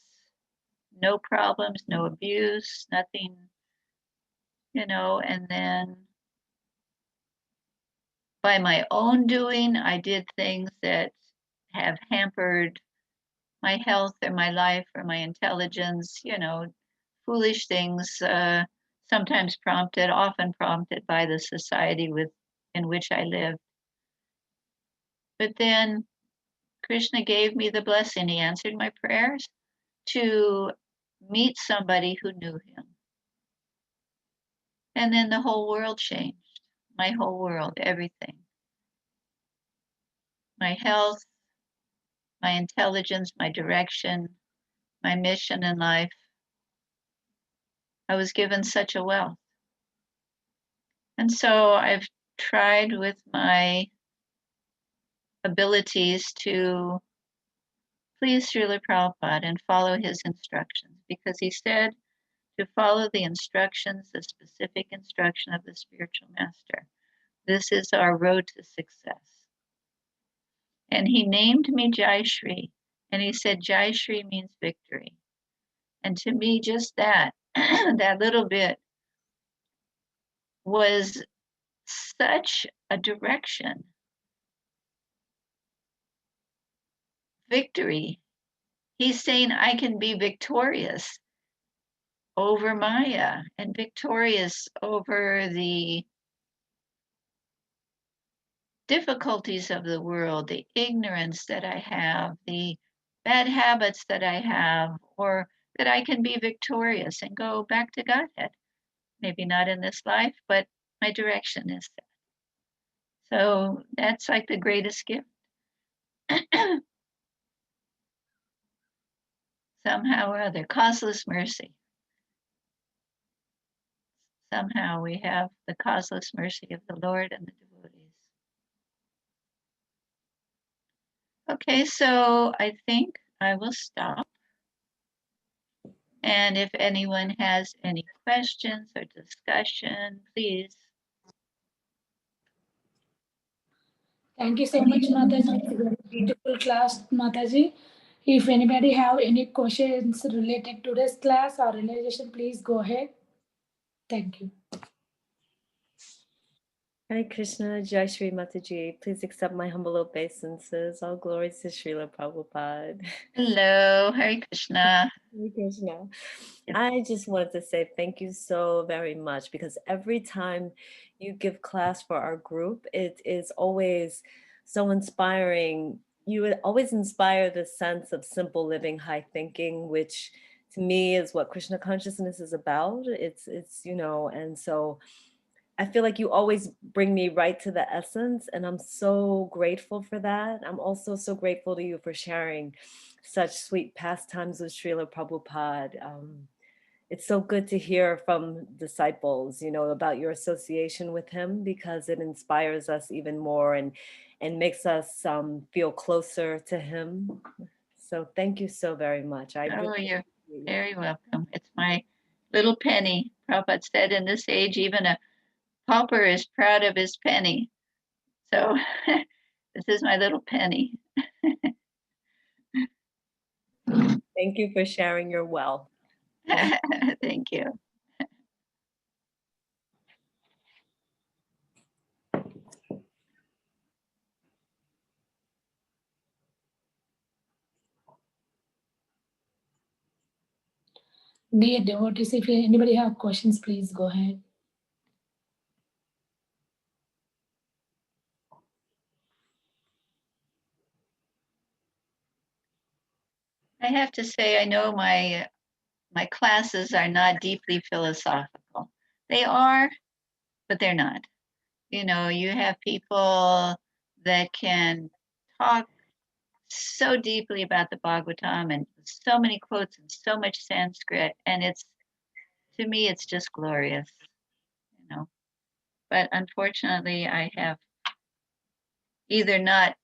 no problems, no abuse, nothing, and then by my own doing, I did things that have hampered my health or my life or my intelligence, foolish things, often prompted by the society in which I lived. But then Krishna gave me the blessing. He answered my prayers to meet somebody who knew him. And then the whole world changed. My whole world, everything. My health, my intelligence, my direction, my mission in life. I was given such a wealth. And so I've tried with my abilities to please Srila Prabhupada and follow his instructions, because he said to follow the instructions, the specific instruction of the spiritual master. This is our road to success. And he named me Jayasri, and he said Jayasri means victory. And to me, just that, that little bit was such a direction. Victory. He's saying I can be victorious over Maya and victorious over the difficulties of the world, the ignorance that I have, the bad habits that I have, or that I can be victorious and go back to Godhead. Maybe not in this life, but my direction is that. So that's like the greatest gift. Somehow or other, causeless mercy. Somehow we have the causeless mercy of the Lord and the devotees. Okay, so I think I will stop. And if anyone has any questions or discussion, please. Thank you so much, Mataji. It's a very beautiful class, Mataji. If anybody have any questions related to this class or realization, please go ahead. Thank you. Hare Krishna, Jayasri Mataji. Please accept my humble obeisances. All glories to Srila Prabhupada. Hello, Hare Krishna. Hare Krishna. Yes. I just wanted to say thank you so very much, because every time you give class for our group, it is always so inspiring. You would always inspire the sense of simple living, high thinking, which to me is what Krishna consciousness is about. It's and so I feel like you always bring me right to the essence, and I'm so grateful for that. I'm also so grateful to you for sharing such sweet pastimes with Srila Prabhupada. It's so good to hear from disciples, about your association with him, because it inspires us even more and makes us feel closer to him. So thank you so very much. I Oh, really you're appreciate you. very welcome. It's my little penny. Prabhupada said in this age, even a pauper is proud of his penny. So this is my little penny. Thank you for sharing your wealth. Thank you. Dear devotees, if anybody have questions, please go ahead. I have to say, I know my classes are not deeply philosophical. They are, but they're not. You have people that can talk so deeply about the Bhagavatam and so many quotes and so much Sanskrit, and to me it's just glorious, But unfortunately, I have either not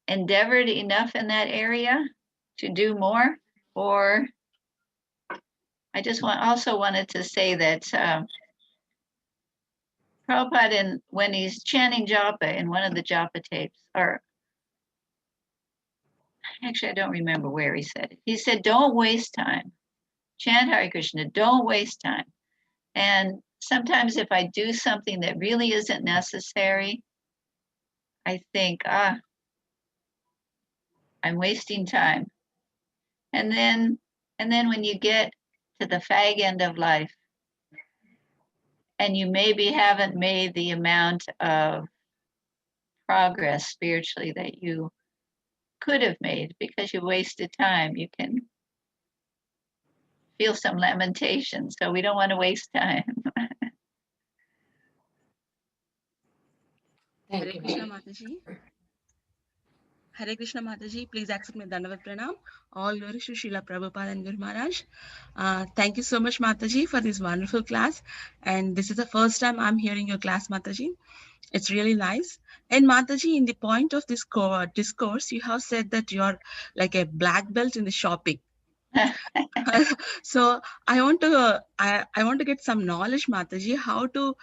endeavored enough in that area to do more, or I just also wanted to say that Prabhupada, when he's chanting japa in one of the japa tapes, or actually I don't remember where he said it. He said, "Don't waste time. Chant Hare Krishna. Don't waste time." And sometimes if I do something that really isn't necessary, I think, I'm wasting time. And then when you get to the fag end of life, and you maybe haven't made the amount of progress spiritually that you could have made because you wasted time, you can feel some lamentation. So we don't want to waste time. Thank Hare you. Krishna Mataji. Hare Krishna Mataji, please accept my Dandavat Pranam. All glories to Srila Prabhupada and Guru Maharaj. Thank you so much, Mataji, for this wonderful class. And this is the first time I'm hearing your class, Mataji. It's really nice. And Mataji, in the point of this discourse, you have said that you're like a black belt in the shopping. So I want to get some knowledge, Mataji, how to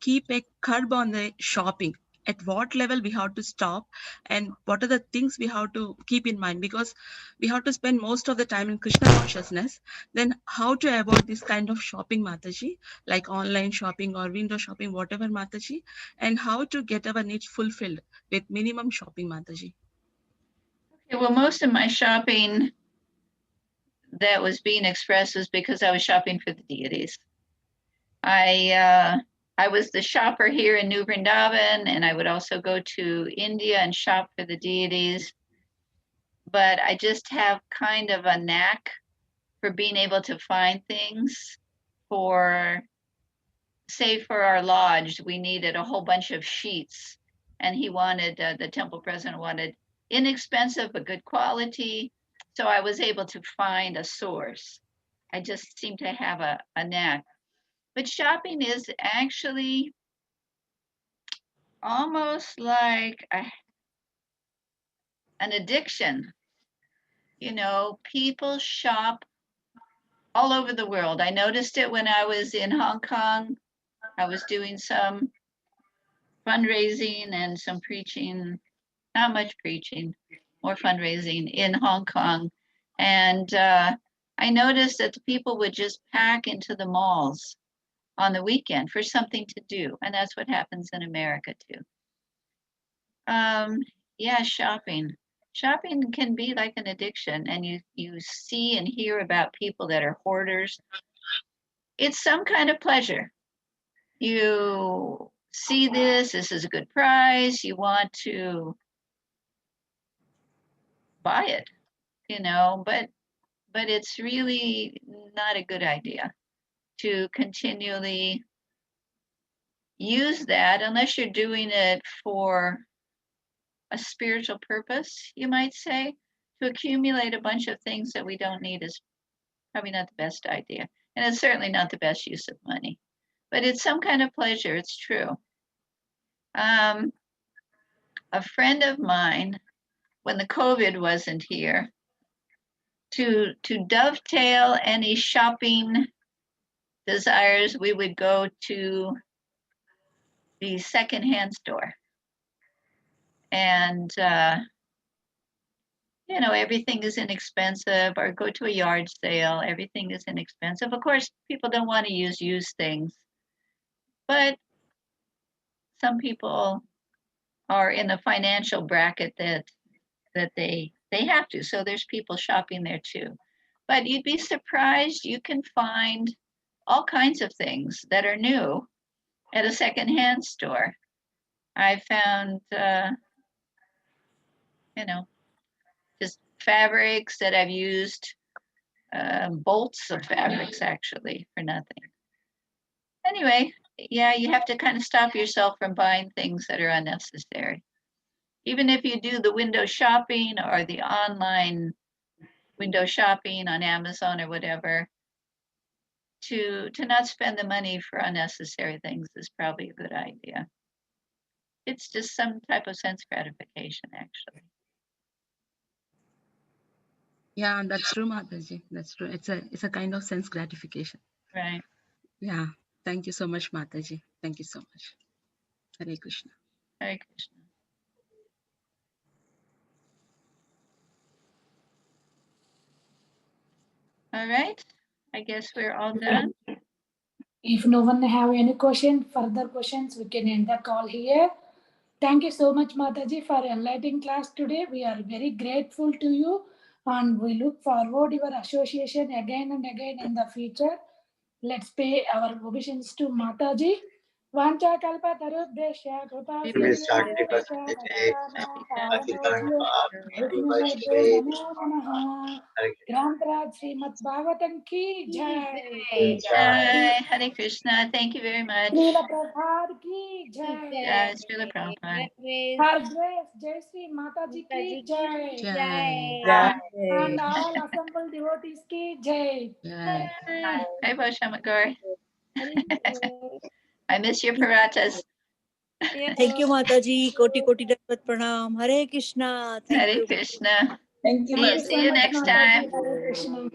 keep a curb on the shopping. At what level we have to stop, and what are the things we have to keep in mind, because we have to spend most of the time in Krishna consciousness. Then how to avoid this kind of shopping, Mataji, like online shopping or window shopping, whatever, Mataji, and how to get our needs fulfilled with minimum shopping, Mataji. Okay, well, most of my shopping that was being expressed was because I was shopping for the deities. I was the shopper here in New Vrindavan, and I would also go to India and shop for the deities. But I just have kind of a knack for being able to find things for, say, for our lodge, we needed a whole bunch of sheets. and he wanted, the temple president wanted inexpensive but good quality. So I was able to find a source. I just seem to have a knack. But shopping is actually almost like an addiction. You know, people shop all over the world. I noticed it when I was in Hong Kong. I was doing some fundraising and some preaching, not much preaching, more fundraising in Hong Kong. And I noticed that the people would just pack into the malls on the weekend for something to do. And that's what happens in America too. Yeah, shopping. Shopping can be like an addiction, and you see and hear about people that are hoarders. It's some kind of pleasure. You see this is a good price, you want to buy it, you know, but it's really not a good idea to continually use that unless you're doing it for a spiritual purpose, you might say. To accumulate a bunch of things that we don't need is probably not the best idea. And it's certainly not the best use of money. But it's some kind of pleasure, it's true. A friend of mine, when the COVID wasn't here, to dovetail any shopping desires, we would go to the secondhand store. And you know, everything is inexpensive, or go to a yard sale, everything is inexpensive. Of course, people don't want to use used things, but some people are in a financial bracket that they have to. So there's people shopping there too. But you'd be surprised, you can find all kinds of things that are new at a secondhand store. I found, you know, just fabrics that I've used, bolts of fabrics actually for nothing. Anyway, yeah, you have to kind of stop yourself from buying things that are unnecessary. Even if you do the window shopping or the online window shopping on Amazon or whatever, to not spend the money for unnecessary things is probably a good idea. It's just some type of sense gratification, actually. Yeah, that's true, Mataji. That's true. It's a kind of sense gratification. Right. Yeah. Thank you so much, Mataji. Thank you so much. Hare Krishna. Hare Krishna. All right. I guess we're all done. If no one have any further questions, we can end the call here. Thank you so much, Mataji, for enlightening class today. We are very grateful to you, and we look forward your association again and again in the future. Let's pay our obeisance to Mataji. Vancha kalpa tarubdesha kripa Grantaraj Srimad Bhagavatam ki jai. Jai. Hare Krishna. Thank you very much. Srila Prabhupada ki jai. Jai, Srila Prabhupada. Her Grace Jayasri Mataji ki jai. Jai. Jai. And all assembled devotees ki jai. Jai. Hi, Boshamakar. I miss your paratas. Thank you, Mataji. Koti koti dandavat pranam. Hare Krishna. Thank Hare you. Krishna. Thank you, See you so next much, time. Mataji. Hare Krishna.